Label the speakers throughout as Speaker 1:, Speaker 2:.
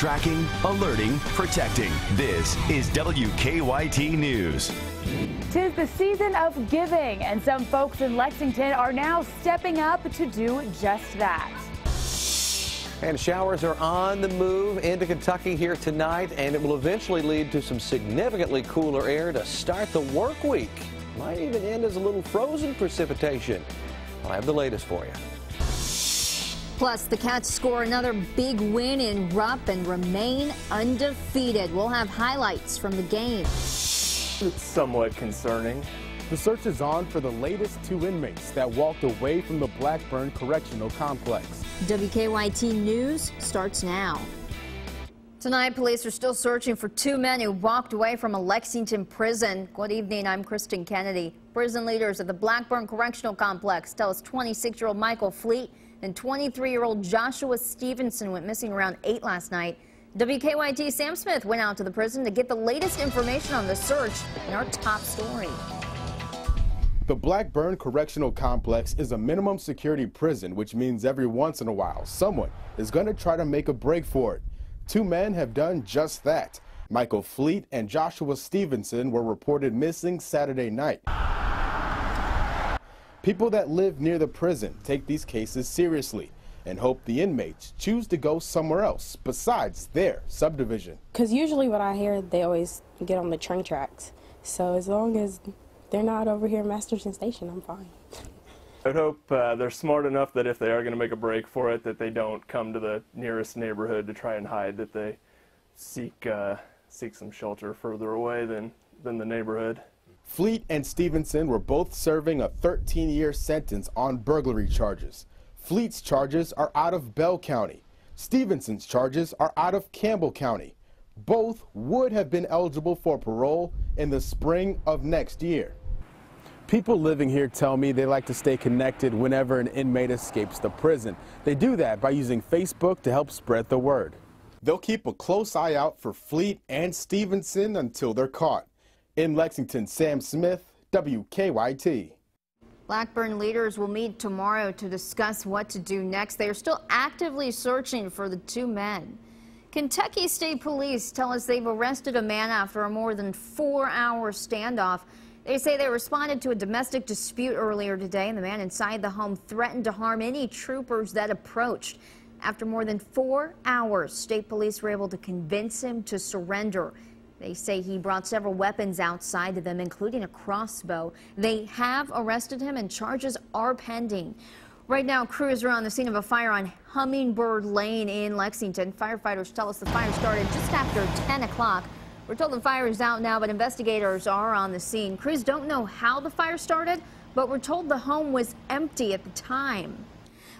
Speaker 1: Tracking, alerting, protecting. This is WKYT News.
Speaker 2: 'Tis the season of giving, and some folks in Lexington are now stepping up to do just that.
Speaker 3: And showers are on the move into Kentucky here tonight, and it will eventually lead to some significantly cooler air to start the work week. Might even end as a little frozen precipitation. I'll have the latest for you.
Speaker 4: Plus, the Cats score another big win in Rupp and remain undefeated. We'll have highlights from the game.
Speaker 5: It's somewhat concerning.
Speaker 6: The search is on for the latest two inmates that walked away from the Blackburn Correctional Complex.
Speaker 4: WKYT News starts now. Tonight, police are still searching for two men who walked away from a Lexington prison. Good evening, I'm Kristen Kennedy. Prison leaders at the Blackburn Correctional Complex tell us 26-year-old Michael Fleet and 23-year-old Joshua Stevenson went missing around 8 last night. WKYT Sam Smith went out to the prison to get the latest information on the search in our top story.
Speaker 6: The Blackburn Correctional Complex is a minimum security prison, which means every once in a while someone is going to try to make a break for it. Two men have done just that. Michael Fleet and Joshua Stevenson were reported missing Saturday night. People that live near the prison take these cases seriously and hope the inmates choose to go somewhere else besides their subdivision.
Speaker 7: Because usually what I hear, they always get on the train tracks. So as long as they're not over here in Masterson Station, I'm fine.
Speaker 5: I'd hope they're smart enough that if they are going to make a break for it, that they don't come to the nearest neighborhood to try and hide, that they seek some shelter further away than the neighborhood.
Speaker 6: Fleet and Stevenson were both serving a 13-year sentence on burglary charges. Fleet's charges are out of Bell County. Stevenson's charges are out of Campbell County. Both would have been eligible for parole in the spring of next year. People living here tell me they like to stay connected whenever an inmate escapes the prison. They do that by using Facebook to help spread the word. They'll keep a close eye out for Fleet and Stevenson until they're caught. In Lexington, Sam Smith, WKYT.
Speaker 4: Blackburn leaders will meet tomorrow to discuss what to do next. They are still actively searching for the two men. Kentucky State Police tell us they've arrested a man after a more than 4-hour standoff. They say they responded to a domestic dispute earlier today, and the man inside the home threatened to harm any troopers that approached. After more than 4 hours, state police were able to convince him to surrender. They say he brought several weapons outside to them, including a crossbow. They have arrested him and charges are pending. Right now, crews are on the scene of a fire on Hummingbird Lane in Lexington. Firefighters tell us the fire started just after 10 o'clock. We're told the fire is out now, but investigators are on the scene. Crews don't know how the fire started, but we're told the home was empty at the time.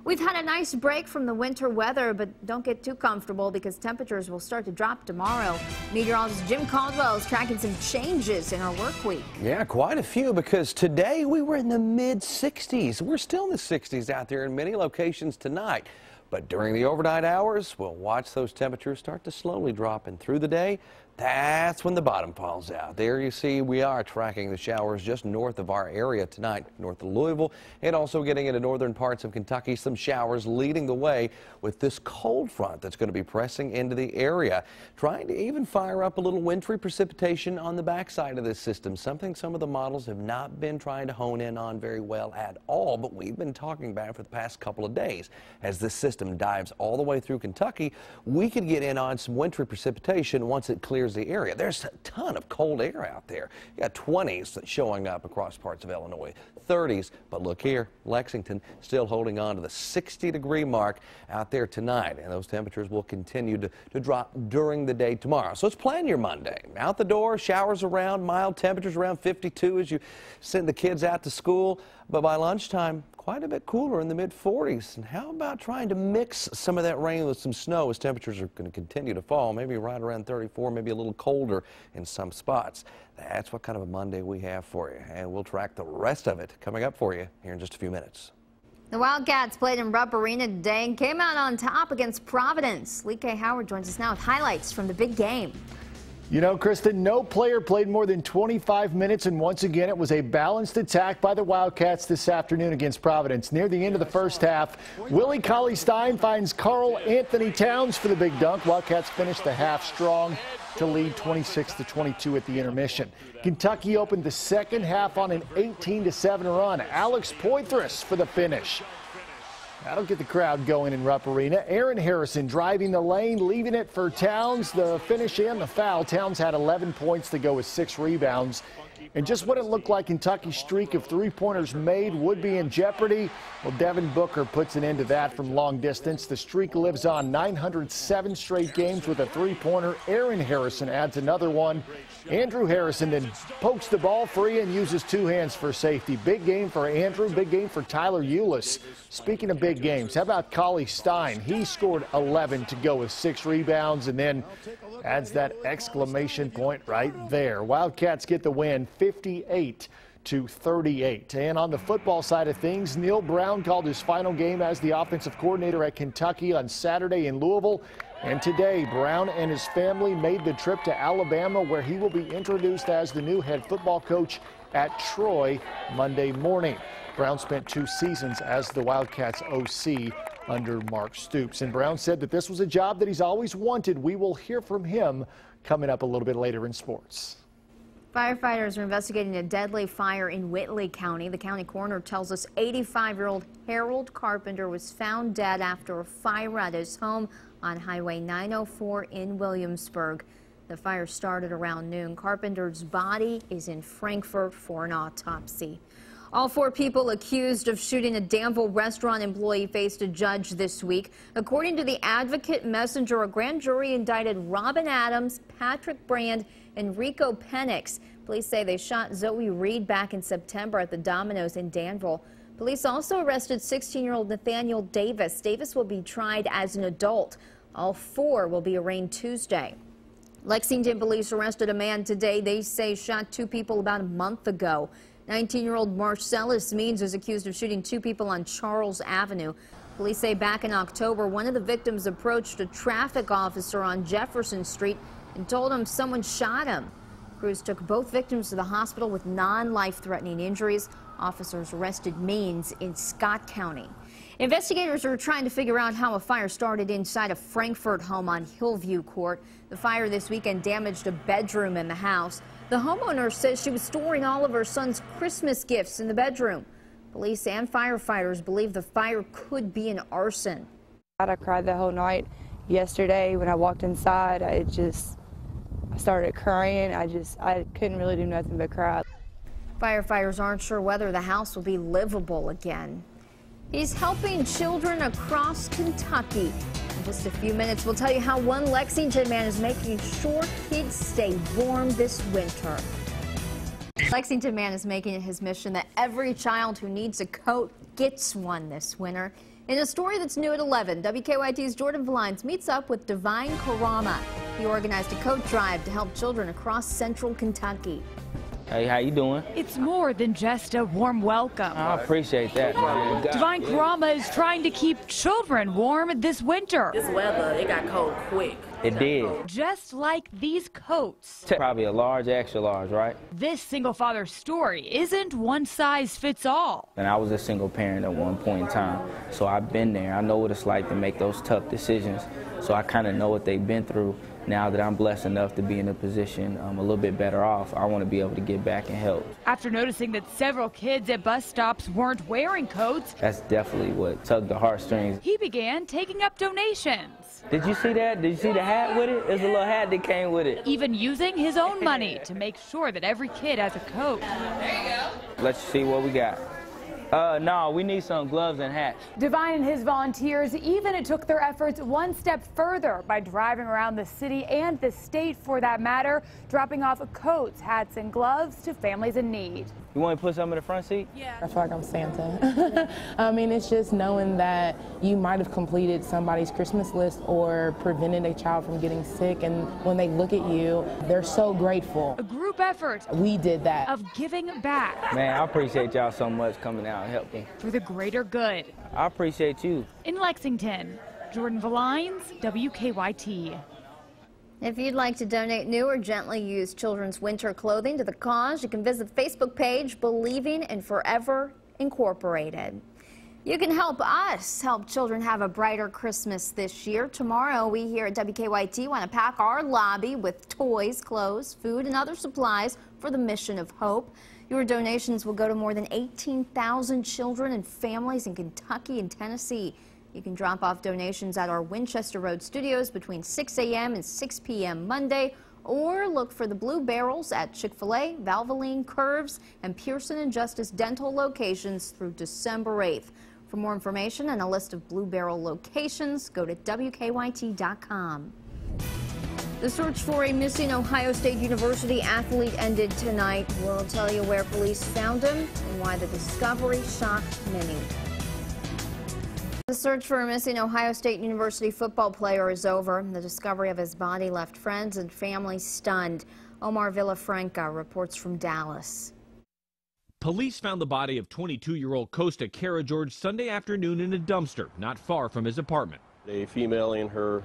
Speaker 4: We've had a nice break from the winter weather, but don't get too comfortable because temperatures will start to drop tomorrow. Meteorologist Jim Caldwell is tracking some changes in our work week.
Speaker 3: Yeah, quite a few, because today we were in the mid-60s. We're still in the 60s out there in many locations tonight. But during the overnight hours, we'll watch those temperatures start to slowly drop, and through the day, that's when the bottom falls out. There you see we are tracking the showers just north of our area tonight, north of Louisville, and also getting into northern parts of Kentucky. Some showers leading the way with this cold front that's going to be pressing into the area, trying to even fire up a little wintry precipitation on the backside of this system, something some of the models have not been trying to hone in on very well at all, but we've been talking about it for the past couple of days. As this system dives all the way through Kentucky, we could get in on some wintry precipitation once it clears the area. There's a ton of cold air out there. You got 20s showing up across parts of Illinois, 30s, but look here, Lexington still holding on to the 60-degree mark out there tonight, and those temperatures will continue to drop during the day tomorrow. So let's plan your Monday. Out the door, showers around, mild temperatures around 52 as you send the kids out to school, but by lunchtime, quite a bit cooler in the mid-40s. And how about trying to mix some of that rain with some snow as temperatures are going to continue to fall, maybe right around 34, maybe a little colder in some spots. That's what kind of a Monday we have for you, and we'll track the rest of it coming up for you here in just a few minutes.
Speaker 4: The Wildcats played in Rupp Arena today and came out on top against Providence. Lee K. Howard joins us now with highlights from the big game.
Speaker 8: You know, Kristen, no player played more than 25 minutes, and once again, it was a balanced attack by the Wildcats this afternoon against Providence. Near the end of the first half, Willie Cauley-Stein finds Carl Anthony Towns for the big dunk. Wildcats finished the half strong to lead 26-22 at the intermission. Kentucky opened the second half on an 18-7 run. Alex Poitras for the finish. That'll get the crowd going in Rupp Arena. Aaron Harrison driving the lane, leaving it for Towns. The finish and the foul. Towns had 11 points to go with 6 rebounds. And just what it looked like Kentucky's streak of three-pointers made would be in jeopardy. Well, Devin Booker puts an end to that from long distance. The streak lives on 907 straight games with a three-pointer. Aaron Harrison adds another one. Andrew Harrison then pokes the ball free and uses 2 hands for safety. Big game for Andrew, big game for Tyler Eulis. Speaking of big games, how about Cauley-Stein? He scored 11 to go with 6 rebounds and then adds that exclamation point right there. Wildcats get the win 58-38. And on the football side of things, Neil Brown called his final game as the offensive coordinator at Kentucky on Saturday in Louisville. And today, Brown and his family made the trip to Alabama, where he will be introduced as the new head football coach at Troy Monday morning. Brown spent 2 seasons as the Wildcats OC under Mark Stoops. And Brown said that this was a job that he's always wanted. We will hear from him coming up a little bit later in sports.
Speaker 4: Firefighters are investigating a deadly fire in Whitley County. The county coroner tells us 85-year-old Harold Carpenter was found dead after a fire at his home on Highway 904 in Williamsburg. The fire started around noon. Carpenter's body is in Frankfort for an autopsy. All 4 people accused of shooting a Danville restaurant employee faced a judge this week. According to the Advocate Messenger, a grand jury indicted Robin Adams, Patrick Brand, and Rico Penix. Police say they shot Zoe Reed back in September at the Domino's in Danville. Police also arrested 16-year-old Nathaniel Davis. Davis will be tried as an adult. All 4 will be arraigned Tuesday. Lexington police arrested a man today they say shot 2 people about a month ago. 19-year-old Marcellus Means is accused of shooting 2 people on Charles Avenue. Police say back in October, one of the victims approached a traffic officer on Jefferson Street and told him someone shot him. Crews took both victims to the hospital with non-life-threatening injuries. Officers arrested Means in Scott County. Investigators are trying to figure out how a fire started inside a Frankfort home on Hillview Court. The fire this weekend damaged a bedroom in the house. The homeowner says she was storing all of her son's Christmas gifts in the bedroom. Police and firefighters believe the fire could be an arson.
Speaker 9: I cried the whole night. Yesterday when I walked inside, I started crying. I couldn't really do nothing but cry.
Speaker 4: Firefighters aren't sure whether the house will be livable again. He's helping children across Kentucky. In just a few minutes, we'll tell you how one Lexington man is making sure kids stay warm this winter. Lexington man is making it his mission that every child who needs a coat gets one this winter. In a story that's new at 11, WKYT's Jordan Valines meets up with Divine Karama. He organized a coat drive to help children across central Kentucky.
Speaker 10: Hey, how you doing?
Speaker 2: It's more than just a warm welcome.
Speaker 10: I appreciate that, man.
Speaker 2: Divine Karama is trying to keep children warm this winter.
Speaker 11: This weather, it got cold quick.
Speaker 10: It did.
Speaker 2: Just like these coats.
Speaker 10: Probably a large, extra large, right?
Speaker 2: This single father's story isn't one size fits all.
Speaker 10: And I was a single parent at one point in time, so I've been there. I know what it's like to make those tough decisions, so I kind of know what they've been through. Now that I'm blessed enough to be in a position a little bit better off, I want to be able to give back and help.
Speaker 2: After noticing that several kids at bus stops weren't wearing coats,
Speaker 10: that's definitely what tugged the heartstrings.
Speaker 2: He began taking up donations.
Speaker 10: Did you see that? Did you see the hat with it? There's a little hat that came with it.
Speaker 2: Even using his own money to make sure that every kid has a coat.
Speaker 10: There you go. Let's see what we got. No, we need some gloves and hats.
Speaker 2: Divine and his volunteers even took their efforts one step further by driving around the city and the state, for that matter, dropping off coats, hats, and gloves to families in need.
Speaker 10: You want to put some in the front seat?
Speaker 12: Yeah. I feel like I'm Santa. I mean, it's just knowing that you might have completed somebody's Christmas list or prevented a child from getting sick, and when they look at you, they're so grateful.
Speaker 2: A group effort.
Speaker 12: We did that.
Speaker 2: Of giving back.
Speaker 10: Man, I appreciate y'all so much coming out and helping.
Speaker 2: For the greater good.
Speaker 10: I appreciate you.
Speaker 2: In Lexington, Jordan Valines, WKYT.
Speaker 4: If you'd like to donate new or gently used children's winter clothing to the cause, you can visit the Facebook page Believing in Forever Incorporated. You can help us help children have a brighter Christmas this year. Tomorrow, we here at WKYT want to pack our lobby with toys, clothes, food, and other supplies for the mission of hope. Your donations will go to more than 18,000 children and families in Kentucky and Tennessee. You can drop off donations at our Winchester Road studios between 6 a.m. and 6 p.m. Monday, or look for the Blue Barrels at Chick-fil-A, Valvoline, Curves, and Pearson and Justice Dental locations through December 8th. For more information and a list of Blue Barrel locations, go to WKYT.com. The search for a missing Ohio State University athlete ended tonight. We'll tell you where police found him and why the discovery shocked many. The search for a missing Ohio State University football player is over. The discovery of his body left friends and family stunned. Omar Villafranca reports from Dallas.
Speaker 13: Police found the body of 22-year-old Costa Karageorge Sunday afternoon in a dumpster not far from his apartment.
Speaker 14: A female and her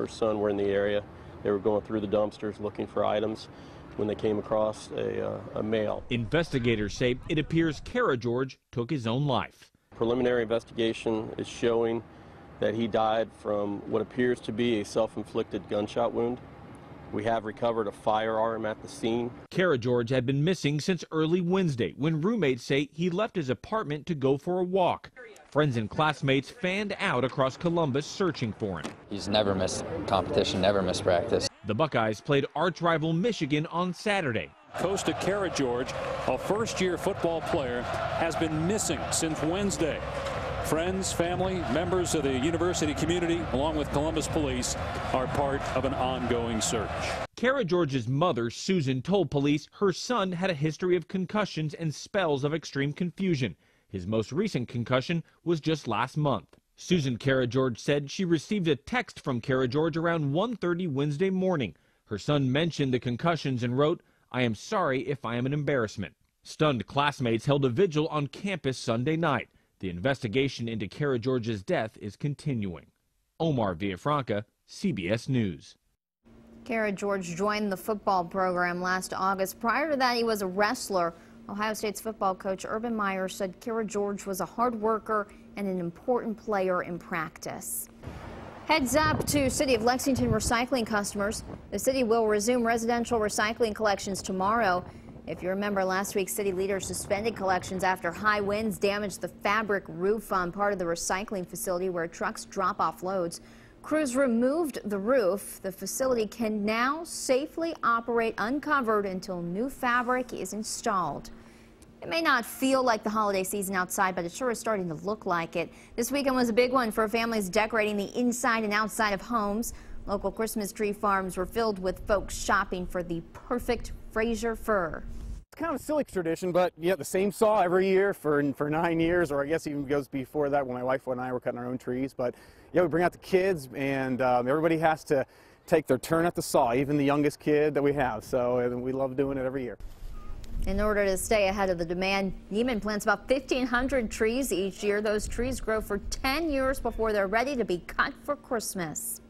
Speaker 14: son were in the area. They were going through the dumpsters looking for items when they came across a male.
Speaker 13: Investigators say it appears Karageorge took his own life.
Speaker 14: Preliminary investigation is showing that he died from what appears to be a self-inflicted gunshot wound. We have recovered a firearm at the scene.
Speaker 13: Karageorge had been missing since early Wednesday when roommates say he left his apartment to go for a walk. Friends and classmates fanned out across Columbus searching for him.
Speaker 15: He's never missed competition, never missed practice.
Speaker 13: The Buckeyes played arch-rival Michigan on Saturday.
Speaker 16: Costa Karageorge, a first-year football player, has been missing since Wednesday. Friends, family, members of the university community, along with Columbus police, are part of an ongoing search.
Speaker 13: Karageorge's mother, Susan, told police her son had a history of concussions and spells of extreme confusion. His most recent concussion was just last month. Susan Karageorge said she received a text from Karageorge around 1:30 Wednesday morning. Her son mentioned the concussions and wrote, "I am sorry if I am an embarrassment." Stunned classmates held a vigil on campus Sunday night. The investigation into Karageorge's death is continuing. Omar Villafranca, CBS News.
Speaker 4: Karageorge joined the football program last August. Prior to that, he was a wrestler. Ohio State's football coach Urban Meyer said Karageorge was a hard worker and an important player in practice. Heads up to City of Lexington recycling customers. The city will resume residential recycling collections tomorrow. If you remember, last week, city leaders suspended collections after high winds damaged the fabric roof on part of the recycling facility where trucks drop off loads. Crews removed the roof. The facility can now safely operate uncovered until new fabric is installed. It may not feel like the holiday season outside, but it sure is starting to look like it. This weekend was a big one for families decorating the inside and outside of homes. Local Christmas tree farms were filled with folks shopping for the perfect Fraser fir.
Speaker 17: It's kind of a silly tradition, but yeah, the same saw every year for 9 years, or I guess even goes before that when my wife and I were cutting our own trees. But yeah, we bring out the kids, and everybody has to take their turn at the saw, even the youngest kid that we have. So we love doing it every year.
Speaker 4: In order to stay ahead of the demand, Neiman plants about 1,500 trees each year. Those trees grow for 10 years before they're ready to be cut for Christmas.